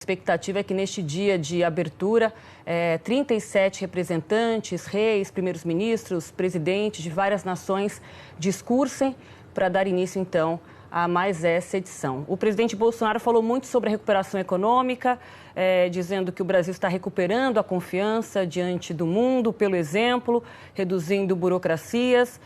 expectativa é que neste dia de abertura, 37 representantes, reis, primeiros ministros, presidentes de várias nações discursem para dar início, então, a mais essa edição. O presidente Bolsonaro falou muito sobre a recuperação econômica, dizendo que o Brasil está recuperando a confiança diante do mundo, pelo exemplo, reduzindo burocracias.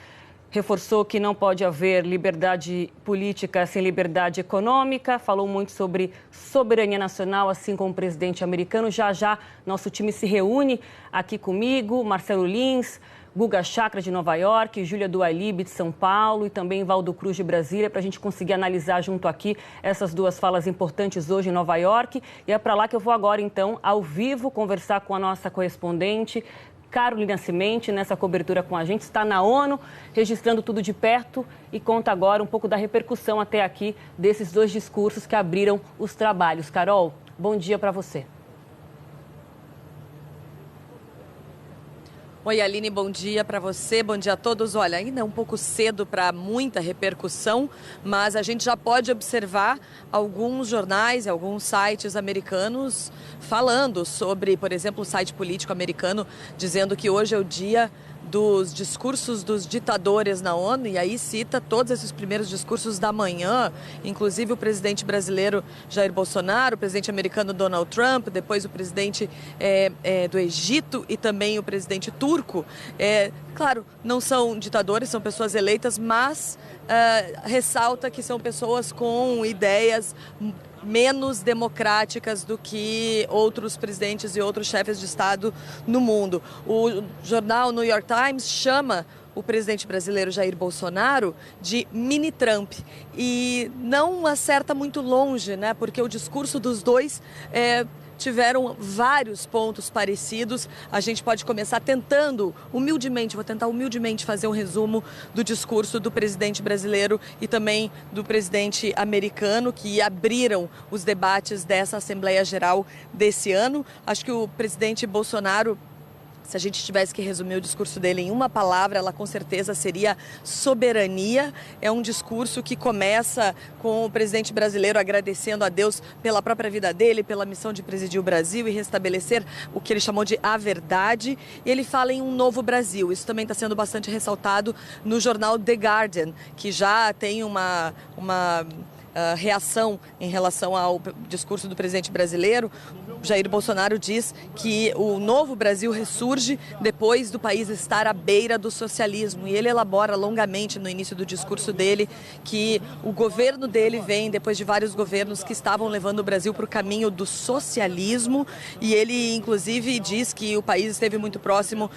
Reforçou que não pode haver liberdade política sem liberdade econômica. Falou muito sobre soberania nacional, assim como o presidente americano. Já nosso time se reúne aqui comigo, Marcelo Lins, Guga Chakra de Nova York, Júlia Dualib de São Paulo e também Valdo Cruz de Brasília, para a gente conseguir analisar junto aqui essas duas falas importantes hoje em Nova York. E é para lá que eu vou agora, então, ao vivo, conversar com a nossa correspondente, Carolina Cimenti, nessa cobertura com a gente, está na ONU, registrando tudo de perto e conta agora um pouco da repercussão até aqui desses dois discursos que abriram os trabalhos. Carol, bom dia para você. Oi, Aline, bom dia para você, bom dia a todos. Olha, ainda é um pouco cedo para muita repercussão, mas a gente já pode observar alguns jornais e alguns sites americanos falando sobre, por exemplo, o site político americano dizendo que hoje é o dia dos discursos dos ditadores na ONU, e aí cita todos esses primeiros discursos da manhã, inclusive o presidente brasileiro Jair Bolsonaro, o presidente americano Donald Trump, depois o presidente do Egito e também o presidente turco. Claro, não são ditadores, são pessoas eleitas, mas ressalta que são pessoas com ideias menos democráticas do que outros presidentes e outros chefes de Estado no mundo. O jornal New York Times chama o presidente brasileiro Jair Bolsonaro de mini Trump e não acerta muito longe, né? Porque o discurso dos dois tiveram vários pontos parecidos. A gente pode começar tentando, vou tentar humildemente fazer um resumo do discurso do presidente brasileiro e também do presidente americano, que abriram os debates dessa Assembleia Geral desse ano. Acho que o presidente Bolsonaro, se a gente tivesse que resumir o discurso dele em uma palavra, ela com certeza seria soberania. É um discurso que começa com o presidente brasileiro agradecendo a Deus pela própria vida dele, pela missão de presidir o Brasil e restabelecer o que ele chamou de a verdade. E ele fala em um novo Brasil. Isso também está sendo bastante ressaltado no jornal The Guardian, que já tem uma reação em relação ao discurso do presidente brasileiro. Jair Bolsonaro diz que o novo Brasil ressurge depois do país estar à beira do socialismo. E ele elabora longamente no início do discurso dele que o governo dele vem depois de vários governos que estavam levando o Brasil para o caminho do socialismo. E ele, inclusive, diz que o país esteve muito próximo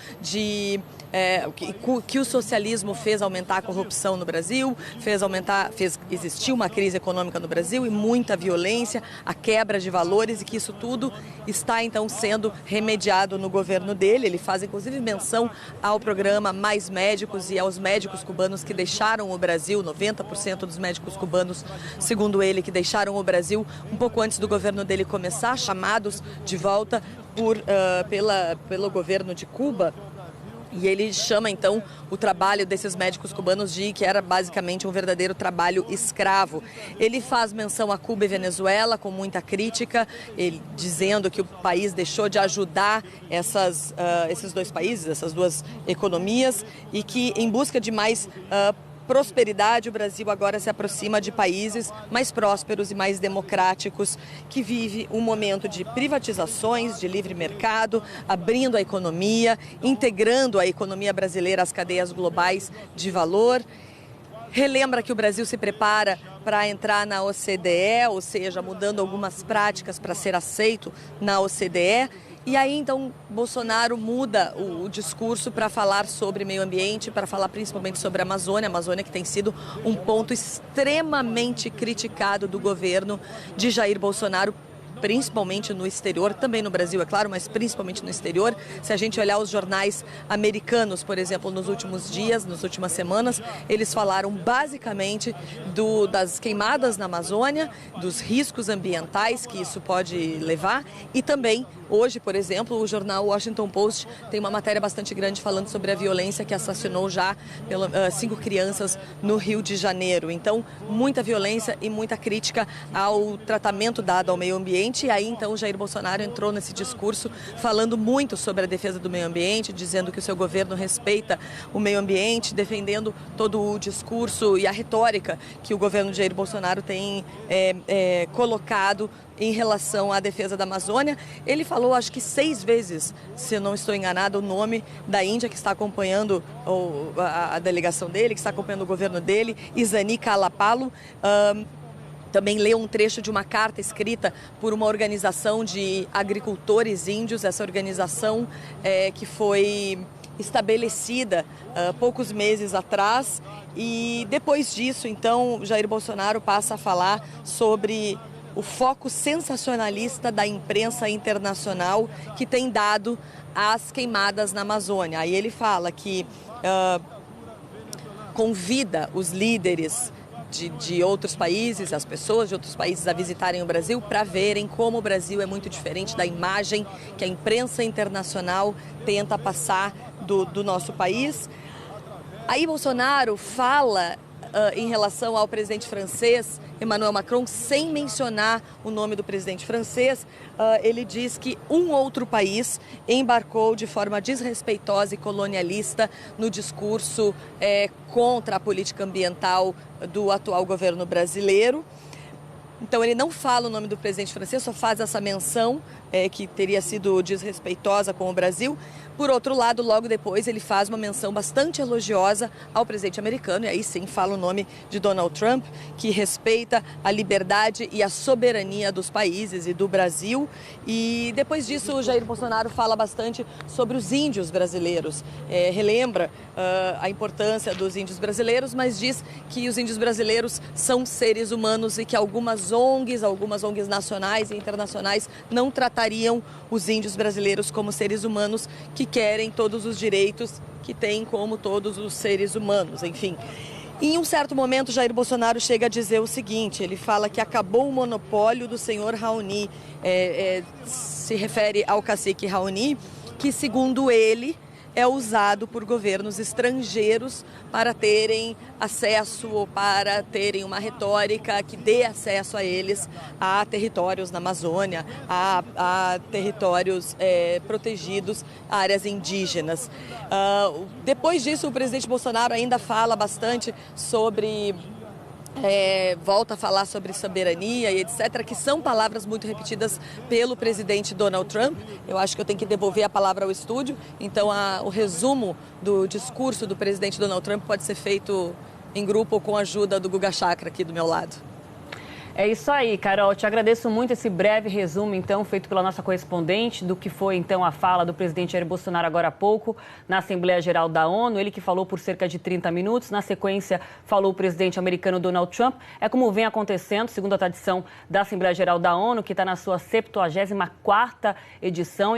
que o socialismo fez aumentar a corrupção no Brasil, fez existir uma crise econômica no Brasil e muita violência, a quebra de valores, e que isso tudo está então sendo remediado no governo dele. Ele faz inclusive menção ao programa Mais Médicos e aos médicos cubanos que deixaram o Brasil, 90% dos médicos cubanos, segundo ele, que deixaram o Brasil um pouco antes do governo dele começar, chamados de volta pelo governo de Cuba. E ele chama, então, o trabalho desses médicos cubanos de que era basicamente um verdadeiro trabalho escravo. Ele faz menção a Cuba e Venezuela com muita crítica, ele dizendo que o país deixou de ajudar esses dois países, essas duas economias, e que em busca de mais prosperidade, o Brasil agora se aproxima de países mais prósperos e mais democráticos, que vive um momento de privatizações, de livre mercado, abrindo a economia, integrando a economia brasileira às cadeias globais de valor. Relembra que o Brasil se prepara para entrar na OCDE, ou seja, mudando algumas práticas para ser aceito na OCDE. E aí, então, Bolsonaro muda o discurso para falar sobre meio ambiente, para falar principalmente sobre a Amazônia que tem sido um ponto extremamente criticado do governo de Jair Bolsonaro, principalmente no exterior, também no Brasil, é claro, mas principalmente no exterior. Se a gente olhar os jornais americanos, por exemplo, nos últimos dias, nas últimas semanas, eles falaram basicamente das queimadas na Amazônia, dos riscos ambientais que isso pode levar, e também hoje, por exemplo, o jornal Washington Post tem uma matéria bastante grande falando sobre a violência que assassinou já 5 crianças no Rio de Janeiro. Então, muita violência e muita crítica ao tratamento dado ao meio ambiente. ambiente. E aí, então, o Jair Bolsonaro entrou nesse discurso falando muito sobre a defesa do meio ambiente, dizendo que o seu governo respeita o meio ambiente, defendendo todo o discurso e a retórica que o governo de Jair Bolsonaro tem colocado em relação à defesa da Amazônia. Ele falou, acho que 6 vezes, se eu não estou enganado, o nome da Índia, que está acompanhando a delegação dele, que está acompanhando o governo dele, Isani Kalapalo. Também leu um trecho de uma carta escrita por uma organização de agricultores índios, essa organização que foi estabelecida poucos meses atrás. E depois disso, então, Jair Bolsonaro passa a falar sobre o foco sensacionalista da imprensa internacional que tem dado às queimadas na Amazônia. Aí ele fala que convida os líderes de outros países, as pessoas de outros países a visitarem o Brasil para verem como o Brasil é muito diferente da imagem que a imprensa internacional tenta passar do nosso país. Aí Bolsonaro fala em relação ao presidente francês, Emmanuel Macron, sem mencionar o nome do presidente francês. Ele diz que um outro país embarcou de forma desrespeitosa e colonialista no discurso contra a política ambiental do atual governo brasileiro. Então ele não fala o nome do presidente francês, só faz essa menção que teria sido desrespeitosa com o Brasil. Por outro lado, logo depois ele faz uma menção bastante elogiosa ao presidente americano, e aí sim fala o nome de Donald Trump, que respeita a liberdade e a soberania dos países e do Brasil. E depois disso o Jair Bolsonaro fala bastante sobre os índios brasileiros, relembra a importância dos índios brasileiros, mas diz que os índios brasileiros são seres humanos e que algumas ONGs nacionais e internacionais não tratariam os índios brasileiros como seres humanos que querem todos os direitos que têm como todos os seres humanos, enfim. Em um certo momento, Jair Bolsonaro chega a dizer o seguinte, ele fala que acabou o monopólio do senhor Raoni, se refere ao cacique Raoni, que segundo ele é usado por governos estrangeiros para terem acesso ou para terem uma retórica que dê acesso a eles a territórios na Amazônia, a territórios protegidos, áreas indígenas. Depois disso, o presidente Bolsonaro ainda fala bastante sobre... volta a falar sobre soberania e etc., que são palavras muito repetidas pelo presidente Donald Trump. Eu acho que eu tenho que devolver a palavra ao estúdio, então o resumo do discurso do presidente Donald Trump pode ser feito em grupo ou com a ajuda do Guga Chakra aqui do meu lado. É isso aí, Carol. Te agradeço muito esse breve resumo, então, feito pela nossa correspondente do que foi, então, a fala do presidente Jair Bolsonaro agora há pouco na Assembleia Geral da ONU. Ele que falou por cerca de 30 minutos. Na sequência, falou o presidente americano Donald Trump. É como vem acontecendo, segundo a tradição da Assembleia Geral da ONU, que está na sua 74ª edição.